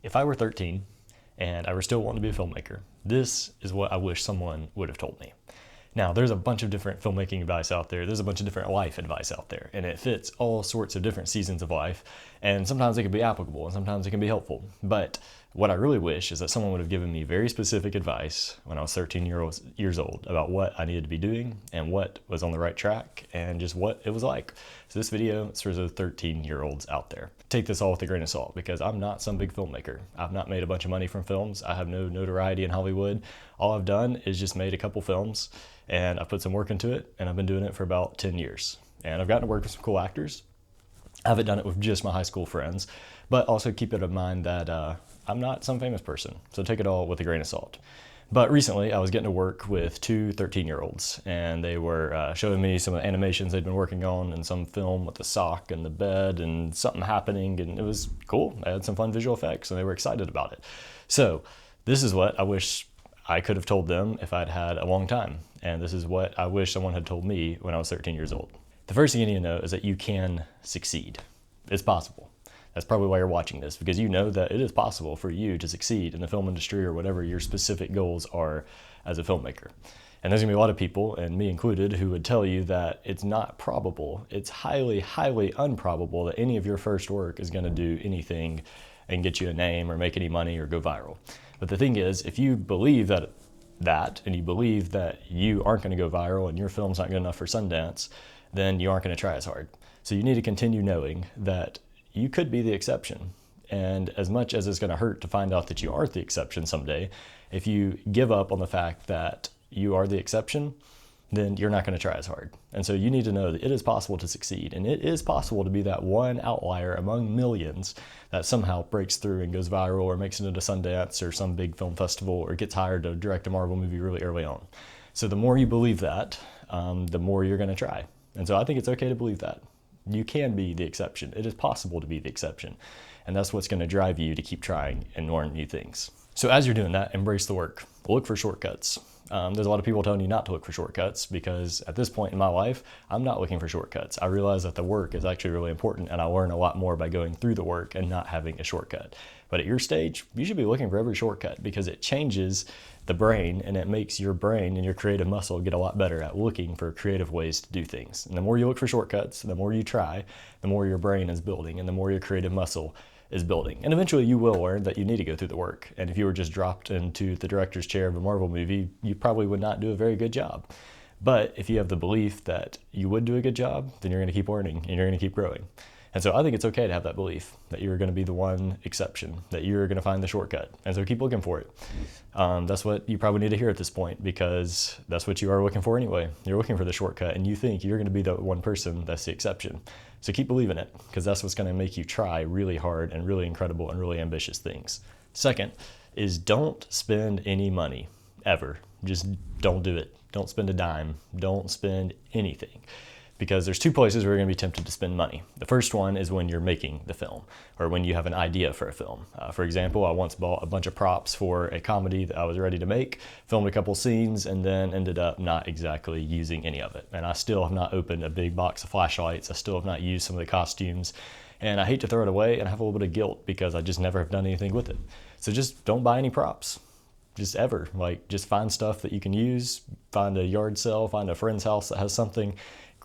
If I were 13 and I were still wanting to be a filmmaker, this is what I wish someone would have told me. Now, there's a bunch of different filmmaking advice out there. There's a bunch of different life advice out there, and it fits all sorts of different seasons of life. And sometimes it can be applicable, and sometimes it can be helpful. But what I really wish is that someone would have given me very specific advice when I was 13 years old about what I needed to be doing and what was on the right track and just what it was like. So this video is for the 13-year-olds out there. Take this all with a grain of salt because I'm not some big filmmaker. I've not made a bunch of money from films. I have no notoriety in Hollywood. All I've done is just made a couple films, and I've put some work into it, and I've been doing it for about 10 years. And I've gotten to work with some cool actors. I haven't done it with just my high school friends, but also keep it in mind that I'm not some famous person, so take it all with a grain of salt. But recently, I was getting to work with two 13-year-olds, and they were showing me some of the animations they'd been working on and some film with the sock and the bed and something happening, and it was cool. I had some fun visual effects, and they were excited about it. So this is what I wish I could have told them if I'd had a long time, and this is what I wish someone had told me when I was 13 years old. The first thing you need to know is that you can succeed. It's possible. That's probably why you're watching this, because you know that it is possible for you to succeed in the film industry or whatever your specific goals are as a filmmaker. And there's gonna be a lot of people, and me included, who would tell you that it's not probable, it's highly, highly improbable that any of your first work is gonna do anything and get you a name or make any money or go viral. But the thing is, if you believe that and you believe that you aren't gonna go viral and your film's not good enough for Sundance, then you aren't gonna try as hard. So you need to continue knowing that you could be the exception. And as much as it's gonna hurt to find out that you aren't the exception someday, if you give up on the fact that you are the exception, then you're not gonna try as hard. And so you need to know that it is possible to succeed, and it is possible to be that one outlier among millions that somehow breaks through and goes viral or makes it into Sundance or some big film festival or gets hired to direct a Marvel movie really early on. So the more you believe that, the more you're gonna try. And so I think it's okay to believe that. You can be the exception. It is possible to be the exception. And that's what's gonna drive you to keep trying and learn new things. So as you're doing that, embrace the work. Look for shortcuts. There's a lot of people telling you not to look for shortcuts because at this point in my life, I'm not looking for shortcuts. I realize that the work is actually really important, and I learn a lot more by going through the work and not having a shortcut. But at your stage, you should be looking for every shortcut because it changes the brain and it makes your brain and your creative muscle get a lot better at looking for creative ways to do things. And the more you look for shortcuts, the more you try, the more your brain is building and the more your creative muscle is building. And eventually you will learn that you need to go through the work. And if you were just dropped into the director's chair of a Marvel movie, you probably would not do a very good job. But if you have the belief that you would do a good job, then you're gonna keep learning and you're gonna keep growing. And so I think it's okay to have that belief that you're gonna be the one exception, that you're gonna find the shortcut. And so keep looking for it. That's what you probably need to hear at this point because that's what you are looking for anyway. You're looking for the shortcut and you think you're gonna be the one person that's the exception. So keep believing it because that's what's gonna make you try really hard and really incredible and really ambitious things. Second is don't spend any money, ever. Just don't do it. Don't spend a dime. Don't spend anything. Because there's two places where you're gonna be tempted to spend money. The first one is when you're making the film or when you have an idea for a film. For example, I once bought a bunch of props for a comedy that I was ready to make, filmed a couple scenes, and then ended up not exactly using any of it. And I still have not opened a big box of flashlights. I still have not used some of the costumes. And I hate to throw it away and I have a little bit of guilt because I just never have done anything with it. So just don't buy any props. Just ever. Like, just find stuff that you can use, find a yard sale, find a friend's house that has something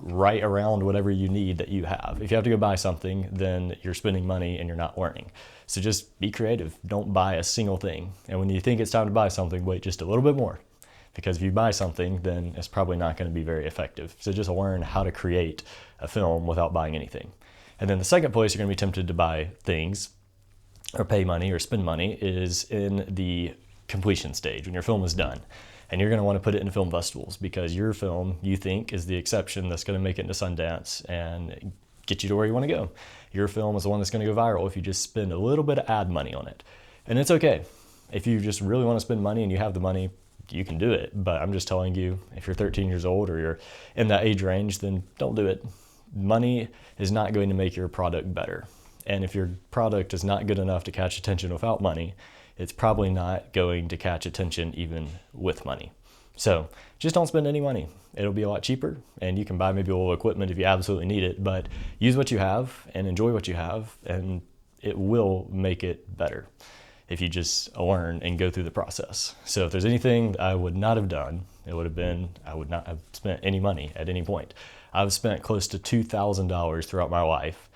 right around whatever you need that you have. If you have to go buy something, then you're spending money and you're not learning. So just be creative. Don't buy a single thing. And when you think it's time to buy something, wait just a little bit more. Because if you buy something, then it's probably not going to be very effective. So just learn how to create a film without buying anything. And then the second place you're going to be tempted to buy things or pay money or spend money is in the completion stage, when your film is done. And you're gonna wanna put it in film festivals because your film, you think, is the exception that's gonna make it into Sundance and get you to where you wanna go. Your film is the one that's gonna go viral if you just spend a little bit of ad money on it. And it's okay. If you just really wanna spend money and you have the money, you can do it. But I'm just telling you, if you're 13 years old or you're in that age range, then don't do it. Money is not going to make your product better. And if your product is not good enough to catch attention without money, it's probably not going to catch attention even with money. So just don't spend any money. It'll be a lot cheaper and you can buy maybe a little equipment if you absolutely need it, but use what you have and enjoy what you have and it will make it better. if you just learn and go through the process. So if there's anything I would not have done, it would have been, I would not have spent any money at any point. I've spent close to $2,000 throughout my life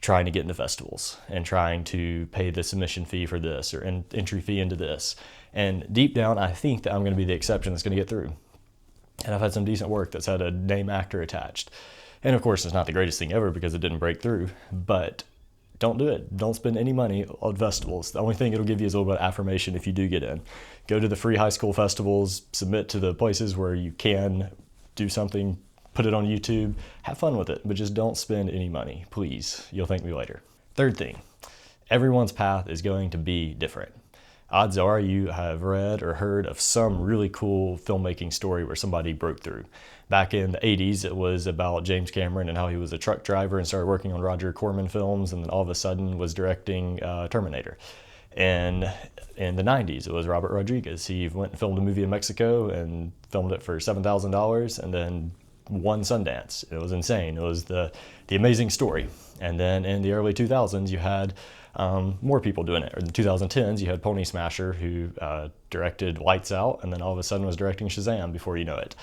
trying to get into festivals and trying to pay the submission fee for this or an entry fee into this. And deep down, I think that I'm going to be the exception that's going to get through. And I've had some decent work that's had a name actor attached. And of course, it's not the greatest thing ever because it didn't break through, but don't do it. Don't spend any money on festivals. The only thing it'll give you is a little bit of affirmation if you do get in. Go to the free high school festivals, submit to the places where you can do something, put it on YouTube, have fun with it, but just don't spend any money, please. You'll thank me later. Third thing, everyone's path is going to be different. Odds are you have read or heard of some really cool filmmaking story where somebody broke through. Back in the 80s, it was about James Cameron and how he was a truck driver and started working on Roger Corman films, and then all of a sudden was directing Terminator. And in the 90s, it was Robert Rodriguez. He went and filmed a movie in Mexico and filmed it for $7,000 and then won Sundance. It was insane. It was the amazing story. And then in the early 2000s, you had more people doing it. Or in the 2010s, you had Pony Smasher, who directed Lights Out, and then all of a sudden was directing Shazam before you know it.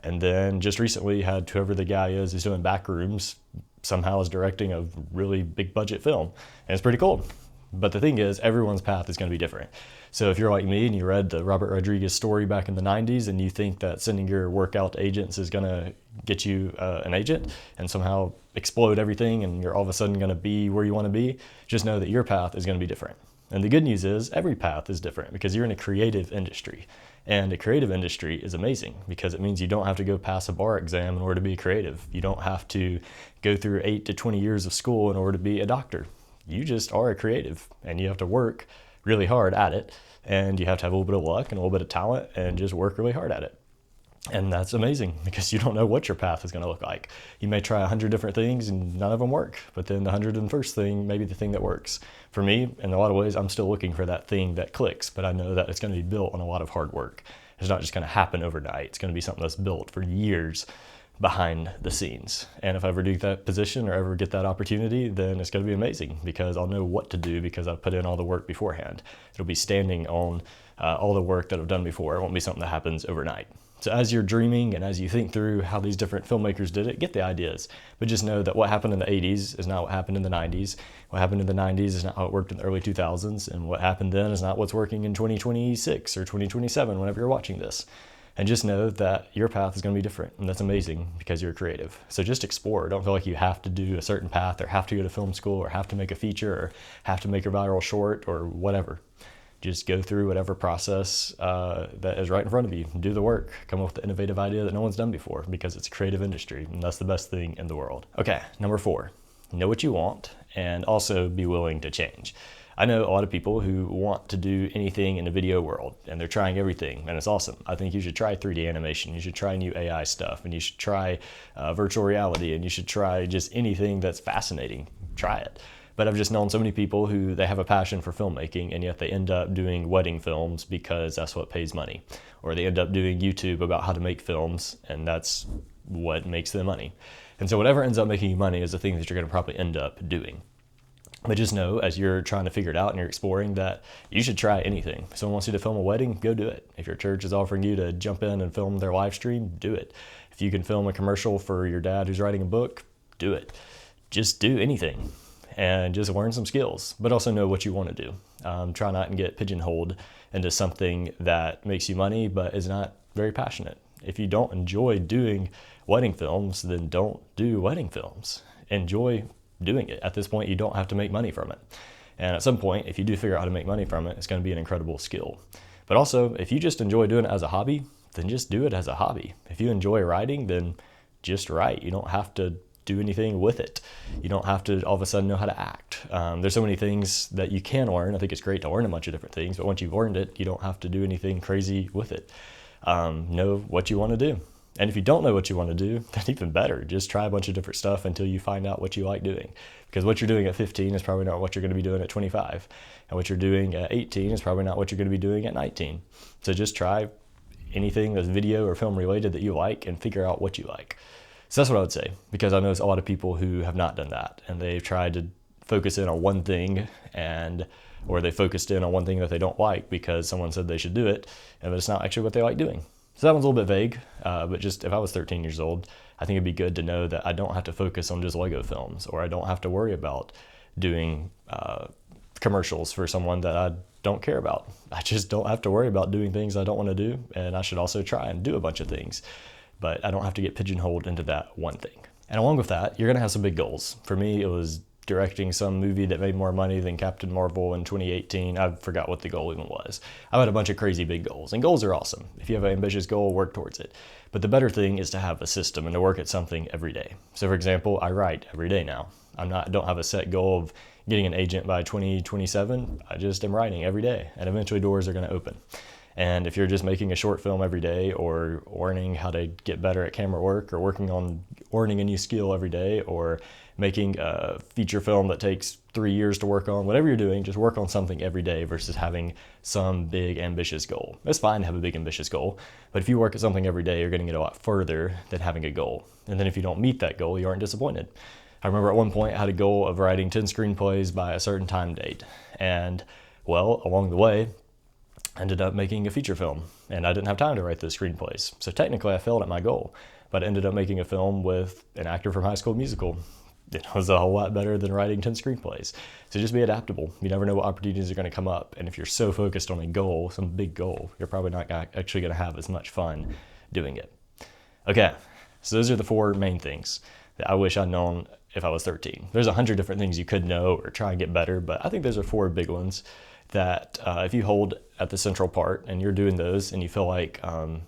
And then just recently, you had whoever the guy is who's doing Backrooms, somehow is directing a really big budget film. And it's pretty cool. But the thing is, everyone's path is going to be different. So if you're like me and you read the Robert Rodriguez story back in the 90s and you think that sending your work out to agents is going to get you an agent and somehow explode everything and you're all of a sudden going to be where you want to be, just know that your path is going to be different. And the good news is every path is different because you're in a creative industry. And a creative industry is amazing because it means you don't have to go pass a bar exam in order to be creative. You don't have to go through 8 to 20 years of school in order to be a doctor. You just are a creative and you have to work really hard at it, and you have to have a little bit of luck and a little bit of talent and just work really hard at it. And that's amazing because you don't know what your path is going to look like. You may try 100 different things and none of them work, but then the 101st thing may be the thing that works. For me, in a lot of ways, I'm still looking for that thing that clicks, but I know that it's going to be built on a lot of hard work. It's not just going to happen overnight. It's going to be something that's built for years behind the scenes. And if I ever do that position or ever get that opportunity, then it's going to be amazing because I'll know what to do because I've put in all the work beforehand. It'll be standing on all the work that I've done before. It won't be something that happens overnight. So as you're dreaming and as you think through how these different filmmakers did it, get the ideas. But just know that what happened in the 80s is not what happened in the 90s. What happened in the 90s is not how it worked in the early 2000s. And what happened then is not what's working in 2026 or 2027 whenever you're watching this. And just know that your path is going to be different, and that's amazing because you're creative. So just explore. Don't feel like you have to do a certain path or have to go to film school or have to make a feature or have to make a viral short or whatever. Just go through whatever process that is right in front of you. Do the work. Come up with the innovative idea that no one's done before because it's a creative industry, and that's the best thing in the world. Okay, number 4, know what you want and also be willing to change. I know a lot of people who want to do anything in the video world and they're trying everything and it's awesome. I think you should try 3D animation, you should try new AI stuff, and you should try virtual reality, and you should try just anything that's fascinating. Try it. But I've just known so many people who they have a passion for filmmaking and yet they end up doing wedding films because that's what pays money. Or they end up doing YouTube about how to make films and that's what makes them money. And so whatever ends up making you money is the thing that you're going to probably end up doing. But just know, as you're trying to figure it out and you're exploring, that you should try anything. If someone wants you to film a wedding, go do it. If your church is offering you to jump in and film their live stream, do it. If you can film a commercial for your dad who's writing a book, do it. Just do anything and just learn some skills, but also know what you want to do. Try not to get pigeonholed into something that makes you money but is not very passionate. If you don't enjoy doing wedding films, then don't do wedding films. Enjoy doing it. At this point, you don't have to make money from it. And at some point, if you do figure out how to make money from it, it's going to be an incredible skill. But also, if you just enjoy doing it as a hobby, then just do it as a hobby. If you enjoy writing, then just write. You don't have to do anything with it. You don't have to all of a sudden know how to act. There's so many things that you can learn. I think it's great to learn a bunch of different things, but once you've learned it, you don't have to do anything crazy with it. Know what you want to do. And if you don't know what you want to do, then even better. Just try a bunch of different stuff until you find out what you like doing. Because what you're doing at 15 is probably not what you're going to be doing at 25. And what you're doing at 18 is probably not what you're going to be doing at 19. So just try anything that's video or film related that you like and figure out what you like. So that's what I would say, because I know there's a lot of people who have not done that. And they've tried to focus in on one thing and or they focused in on one thing that they don't like because someone said they should do it, and it's not actually what they like doing. So that one's a little bit vague, but just if I was 13 years old, I think it'd be good to know that I don't have to focus on just Lego films, or I don't have to worry about doing commercials for someone that I don't care about. I just don't have to worry about doing things I don't want to do, and I should also try and do a bunch of things, but I don't have to get pigeonholed into that one thing. And along with that, you're gonna have some big goals. For me, it was directing some movie that made more money than Captain Marvel in 2018. I forgot what the goal even was. I had a bunch of crazy big goals, and goals are awesome. If you have an ambitious goal, work towards it. But the better thing is to have a system and to work at something every day. So for example, I write every day now. I don't have a set goal of getting an agent by 2027. I just am writing every day, and eventually doors are gonna open. And if you're just making a short film every day, or learning how to get better at camera work, or working on learning a new skill every day, or making a feature film that takes 3 years to work on, whatever you're doing, just work on something every day versus having some big ambitious goal. It's fine to have a big ambitious goal, but if you work at something every day, you're gonna get a lot further than having a goal. And then if you don't meet that goal, you aren't disappointed. I remember at one point I had a goal of writing 10 screenplays by a certain time date. And well, along the way, I ended up making a feature film, and I didn't have time to write those screenplays. So technically I failed at my goal, but I ended up making a film with an actor from High School Musical. It was a whole lot better than writing 10 screenplays. So just be adaptable. You never know what opportunities are gonna come up. And if you're so focused on a goal, some big goal, you're probably not actually gonna have as much fun doing it. Okay, so those are the 4 main things that I wish I'd known if I was 13. There's 100 different things you could know or try and get better, but I think those are 4 big ones that if you hold at the central part and you're doing those and you feel like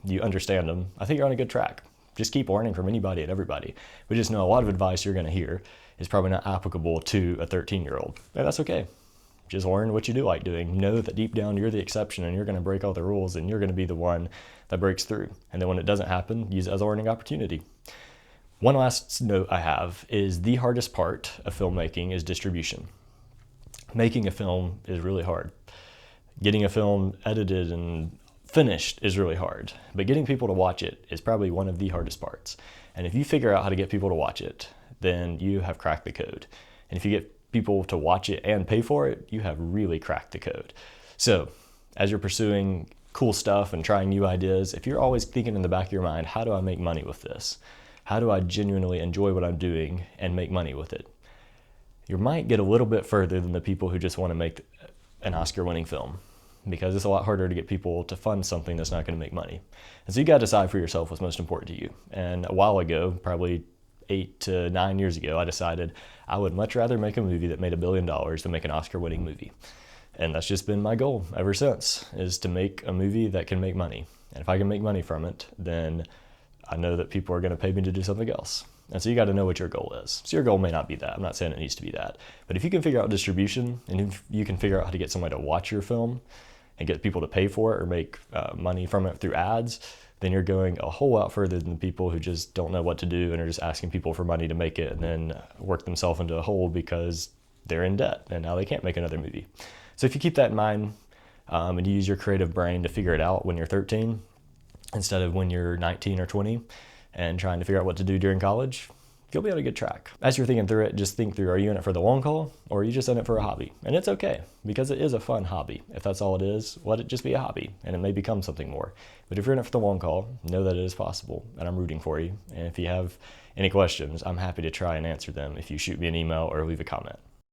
you understand them, I think you're on a good track. Just keep learning from anybody and everybody. We just know a lot of advice you're gonna hear is probably not applicable to a 13-year-old, and that's okay. Just learn what you do like doing. Know that deep down you're the exception, and you're gonna break all the rules, and you're gonna be the one that breaks through. And then when it doesn't happen, use it as a learning opportunity. One last note I have is the hardest part of filmmaking is distribution. Making a film is really hard. Getting a film edited and finished is really hard, but getting people to watch it is probably one of the hardest parts. And if you figure out how to get people to watch it, then you have cracked the code. And if you get people to watch it and pay for it, you have really cracked the code. So as you're pursuing cool stuff and trying new ideas, if you're always thinking in the back of your mind, how do I make money with this? How do I genuinely enjoy what I'm doing and make money with it? You might get a little bit further than the people who just want to make an Oscar-winning film, because it's a lot harder to get people to fund something that's not going to make money. And so you got to decide for yourself what's most important to you. And a while ago, probably 8 to 9 years ago, I decided I would much rather make a movie that made $1 billion than make an Oscar-winning movie. And that's just been my goal ever since, is to make a movie that can make money. And if I can make money from it, then I know that people are going to pay me to do something else. And so you got to know what your goal is. So your goal may not be that. I'm not saying it needs to be that. But if you can figure out distribution, and if you can figure out how to get somebody to watch your film and get people to pay for it or make money from it through ads, then you're going a whole lot further than the people who just don't know what to do and are just asking people for money to make it and then work themselves into a hole because they're in debt and now they can't make another movie. So if you keep that in mind and you use your creative brain to figure it out when you're 13, instead of when you're 19 or 20 and trying to figure out what to do during college, you'll be on a good track. As you're thinking through it, just think through, are you in it for the long haul or are you just in it for a hobby? And it's okay, because it is a fun hobby. If that's all it is, let it just be a hobby and it may become something more. But if you're in it for the long haul, know that it is possible, and I'm rooting for you. And if you have any questions, I'm happy to try and answer them if you shoot me an email or leave a comment.